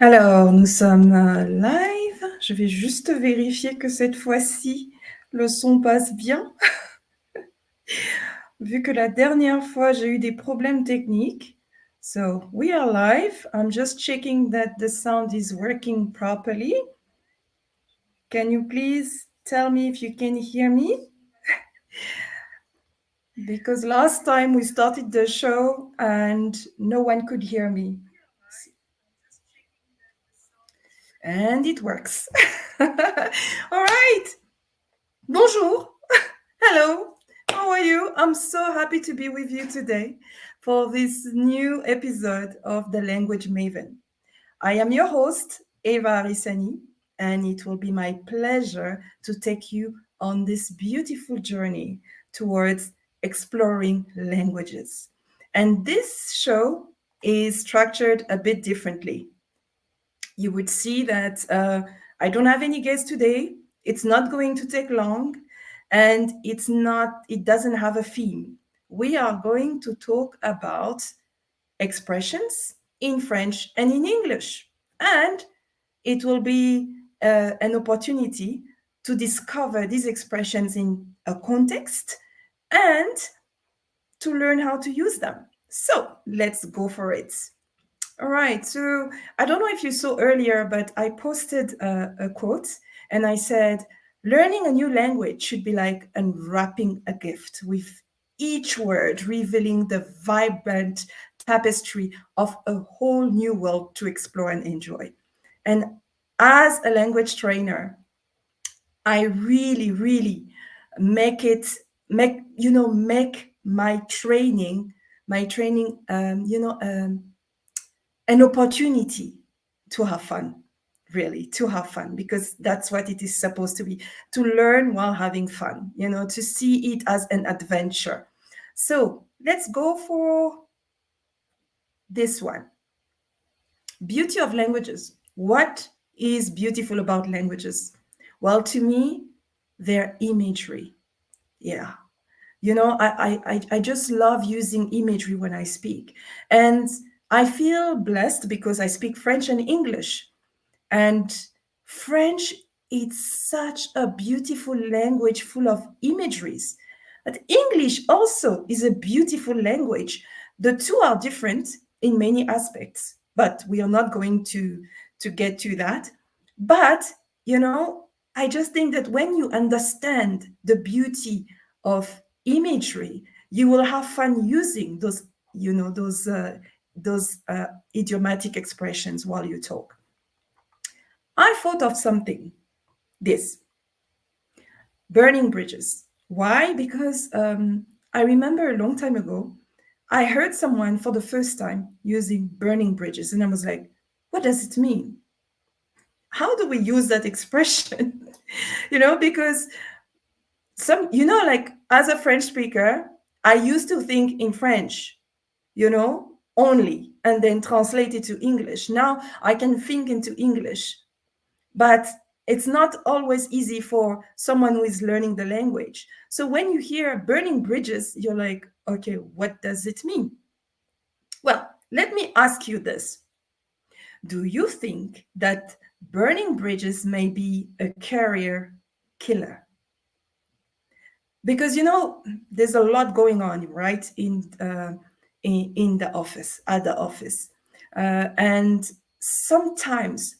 Alors, nous sommes live. Je vais juste vérifier que cette fois-ci, le son passe bien. Vu que la dernière fois, j'ai eu des problèmes techniques. So, we are live. I'm just checking that the sound is working properly. Can you please tell me if you can hear me? Because last time we started the show and no one could hear me. And it works. All right. Bonjour. Hello. How are you? I'm so happy to be with you today for this new episode of the Language Maven. I am your host, Eva Arisani, and it will be my pleasure to take you on this beautiful journey towards exploring languages. And this show is structured a bit differently. You would see that I don't have any guests today. It's not going to take long, and it doesn't have a theme. We are going to talk about expressions in French and in English. And it will be an opportunity to discover these expressions in a context and to learn how to use them. So let's go for it. All right. So I don't know if you saw earlier, but I posted a quote and I said, learning a new language should be like unwrapping a gift, with each word revealing the vibrant tapestry of a whole new world to explore and enjoy. And as a language trainer, I really, really make it make my training an opportunity to have fun, really, to have fun, because that's what it is supposed to be, to learn while having fun, to see it as an adventure. So let's go for this one. Beauty of languages. What is beautiful about languages? Well, to me, their imagery. Yeah. I just love using imagery when I speak. And I feel blessed because I speak French and English. And French, it's such a beautiful language full of imageries. But English also is a beautiful language. The two are different in many aspects, but we are not going to get to that. But, you know, I just think that when you understand the beauty of imagery, you will have fun using those idiomatic expressions while you talk. I thought of something, this burning bridges. Why? Because I remember a long time ago, I heard someone for the first time using burning bridges, and I was like, what does it mean? How do we use that expression? Because like as a French speaker, I used to think in French, only, and then translate it to English. Now I can think into English, but it's not always easy for someone who is learning the language. So when you hear burning bridges, you're like, okay, what does it mean? Well, let me ask you this. Do you think that burning bridges may be a career killer? Because there's a lot going on, right, in the office, at the office, and sometimes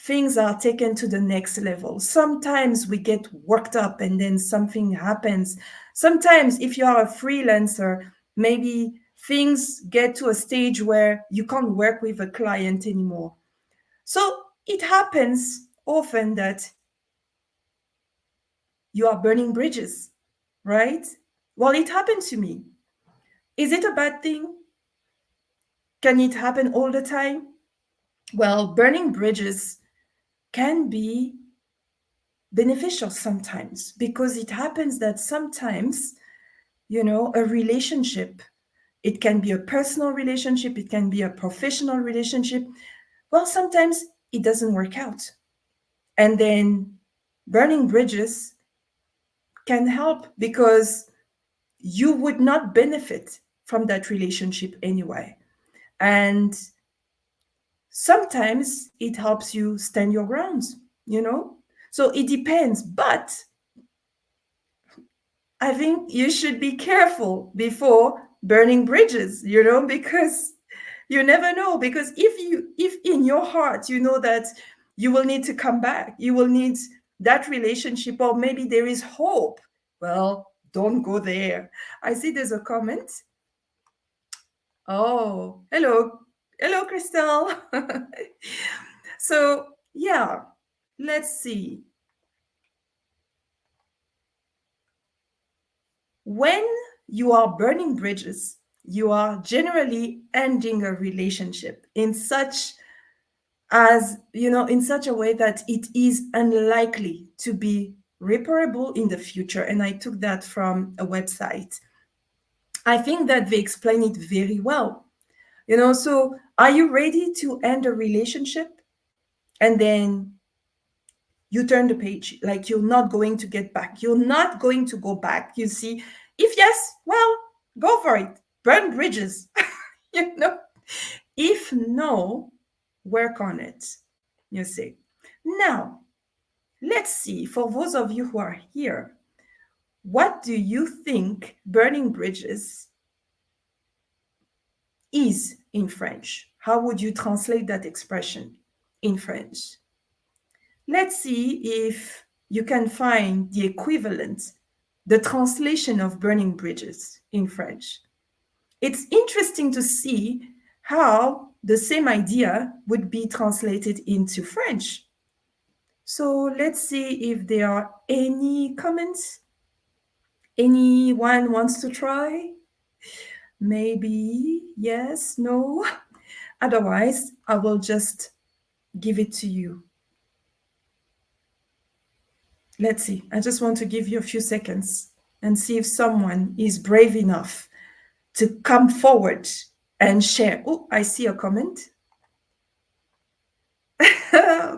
things are taken to the next level. Sometimes we get worked up and then something happens. Sometimes, if you are a freelancer, maybe things get to a stage where you can't work with a client anymore. So it happens often that you are burning bridges, right? Well, it happened to me. Is it a bad thing? Can it happen all the time? Well, burning bridges can be beneficial sometimes, because it happens that sometimes, a relationship, it can be a personal relationship, it can be a professional relationship. Well, sometimes it doesn't work out. And then burning bridges can help, because you would not benefit from that relationship anyway. And Sometimes it helps you stand your grounds, you know? So it depends. But I think you should be careful before burning bridges, because you never know. Because if in your heart you know that you will need to come back, you will need that relationship, or maybe there is hope, well, don't go there. I see there's a comment. Oh, hello. Hello, Christelle. So, yeah, let's see. When you are burning bridges, you are generally ending a relationship in such a way that it is unlikely to be reparable in the future. And I took that from a website. I think that they explain it very well. So are you ready to end a relationship and then you turn the page, like you're not going to get back, you're not going to go back, you see? If yes, well, go for it, burn bridges. you know if no, work on it, you see. Now, let's see, for those of you who are here, what do you think burning bridges is in French? How would you translate that expression in French? Let's see if you can find the equivalent, the translation of burning bridges in French. It's interesting to see how the same idea would be translated into French. So let's see if there are any comments. Anyone wants to try? Maybe yes, no. Otherwise, I will just give it to you. Let's see. I just want to give you a few seconds and see if someone is brave enough to come forward and share. Oh, I see a comment.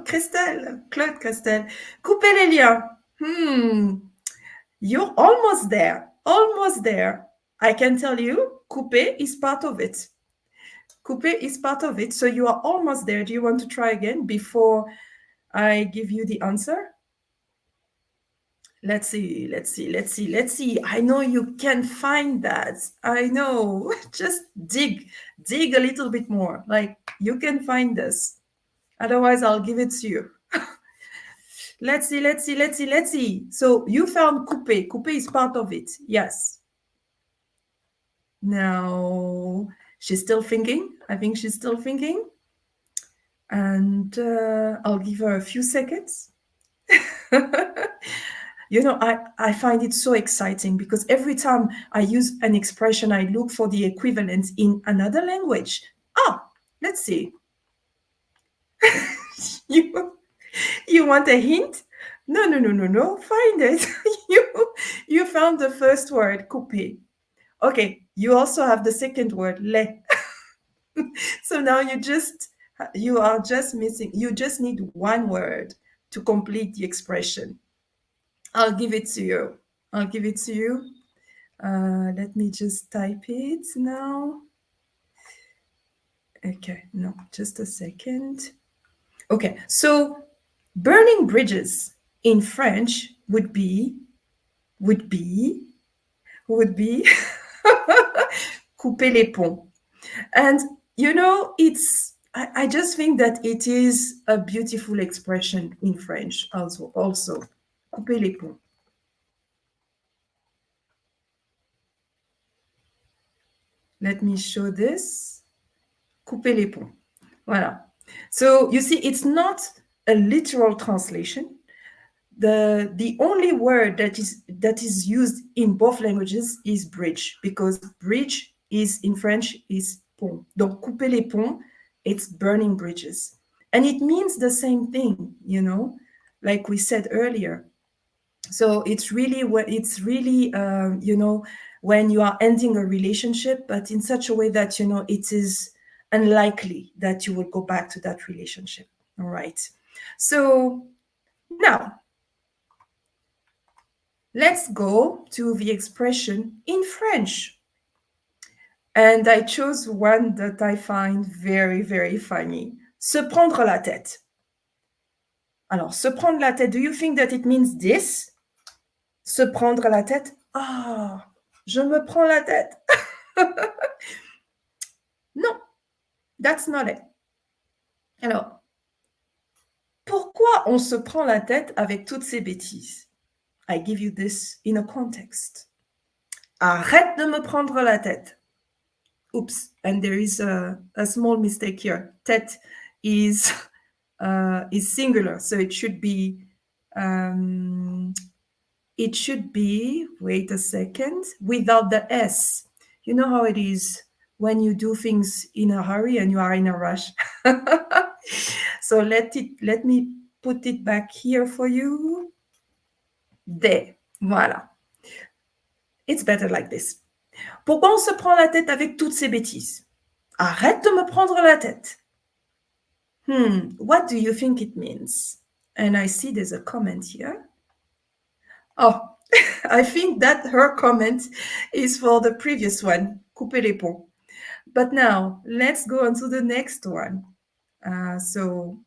Christelle, Claude Christelle. Coupez les liens. You're almost there. Almost there. I can tell you, couper is part of it. Couper is part of it. So you are almost there. Do you want to try again before I give you the answer? Let's see. I know you can find that. I know. Just dig a little bit more. Like, you can find this. Otherwise, I'll give it to you. Let's see. So you found couper. Couper is part of it. Yes. Now, she's still thinking. I think she's still thinking. And I'll give her a few seconds. I find it so exciting because every time I use an expression, I look for the equivalent in another language. Let's see. You want a hint? No. Find it. You found the first word, couper. Okay, you also have the second word, le. So now you are just missing. You just need one word to complete the expression. I'll give it to you. Let me just type it now. Okay, no, just a second. Okay, so burning bridges in French would be couper les ponts. And I just think that it is a beautiful expression in French also. Couper les ponts. Let me show this. Couper les ponts. Voilà. So you see, it's not a literal translation. The only word that is used in both languages is bridge, because bridge is in French is pont. Donc couper les ponts, it's burning bridges, and it means the same thing, like we said earlier. So it's really when you are ending a relationship, but in such a way that it is unlikely that you will go back to that relationship. All right. So now let's go to the expression in French. And I chose one that I find very, very funny. Se prendre la tête. Alors, se prendre la tête, do you think that it means this? Se prendre la tête. Ah, je me prends la tête. Non, that's not it. Alors, pourquoi on se prend la tête avec toutes ces bêtises? I give you this in a context. Arrête de me prendre la tête. Oops, and there is a small mistake here. Tête is singular, so it should be wait a second, without the S. You know how it is when you do things in a hurry and you are in a rush. So let me put it back here for you. There, voilà. It's better like this. Pourquoi on se prend la tête avec toutes ces bêtises? Arrête de me prendre la tête. What do you think it means? And I see there's a comment here. Oh, I think that her comment is for the previous one, couper les ponts. But now, let's go on to the next one. Se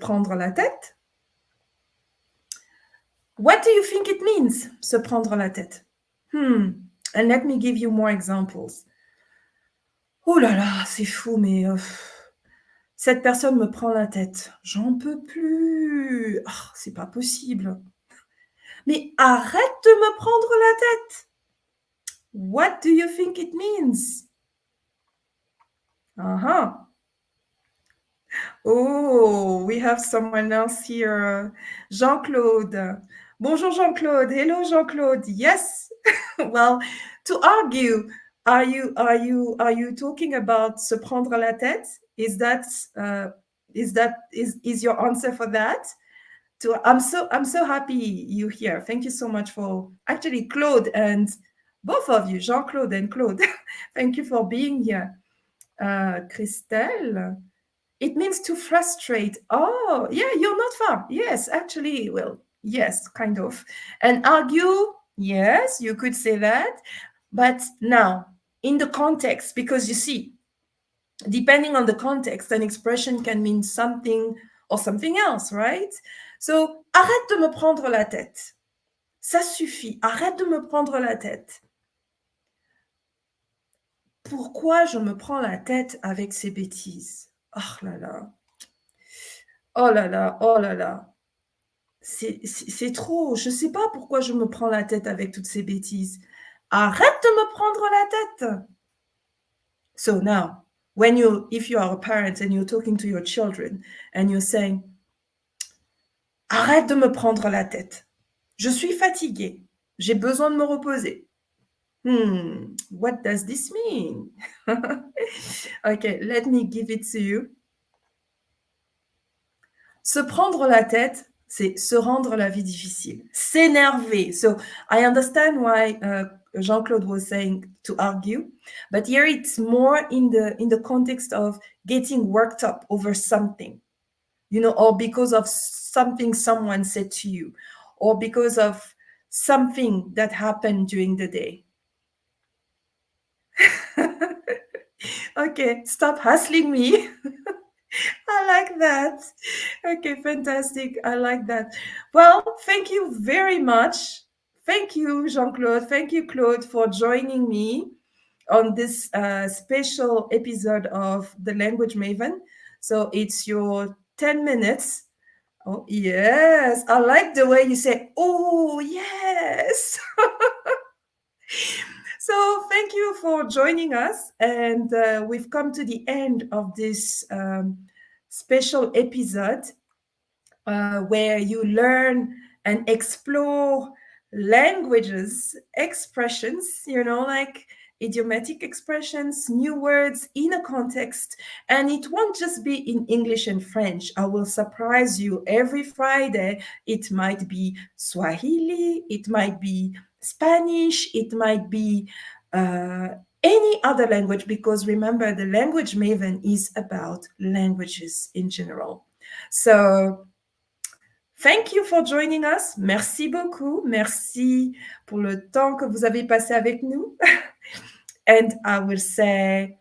prendre la tête. What do you think it means, se prendre la tête? And let me give you more examples. Oh là là, c'est fou, mais cette personne me prend la tête. J'en peux plus. Oh, c'est pas possible. Mais arrête de me prendre la tête. What do you think it means? Uh-huh. Oh, we have someone else here. Jean-Claude. Bonjour Jean-Claude. Hello Jean-Claude. Yes. Well, to argue, are you talking about se prendre la tête? Is your answer for that? I'm so happy you're here. Thank you so much for actually Claude and both of you, Jean-Claude and Claude. Thank you for being here. Christelle, it means to frustrate. Oh, yeah, you're not far. Yes, actually, well, yes, kind of. And argue, yes, you could say that. But now, in the context, because you see, depending on the context, an expression can mean something or something else, right? So, arrête de me prendre la tête. Ça suffit. Arrête de me prendre la tête. Pourquoi je me prends la tête avec ces bêtises? Oh là là. Oh là là, oh là là. C'est trop. Je ne sais pas pourquoi je me prends la tête avec toutes ces bêtises. Arrête de me prendre la tête. So now, if you are a parent and you're talking to your children and you're saying, arrête de me prendre la tête. Je suis fatiguée. J'ai besoin de me reposer. What does this mean? Okay, let me give it to you. Se prendre la tête, c'est se rendre la vie difficile. S'énerver. So I understand why Jean-Claude was saying to argue, but here it's more in the context of getting worked up over something, or because of something someone said to you, or because of something that happened during the day. Okay, stop hustling me. I like that. Okay, fantastic. I like that. Well, thank you very much. Thank you, Jean-Claude. Thank you, Claude, for joining me on this special episode of the Language Maven. So it's your 10 minutes. Oh, yes. I like the way you say, oh, yes. So thank you for joining us. And we've come to the end of this special episode where you learn and explore languages, expressions, like idiomatic expressions, new words in a context. And it won't just be in English and French. I will surprise you every Friday. It might be Swahili, it might be Spanish, it might be any other language, because remember, the Language Maven is about languages in general. So thank you for joining us. Merci beaucoup. Merci pour le temps que vous avez passé avec nous. And I will say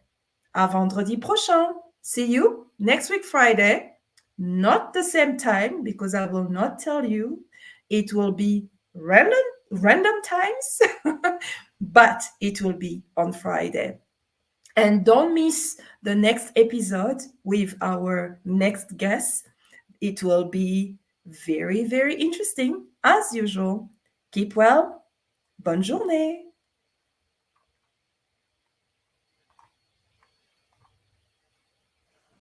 à vendredi prochain. See you. next week, Friday, not the same time because I will not tell you. It will be random times, but it will be on Friday. And don't miss the next episode with our next guest. It will be very, very interesting as usual. Keep well. Bonne journée.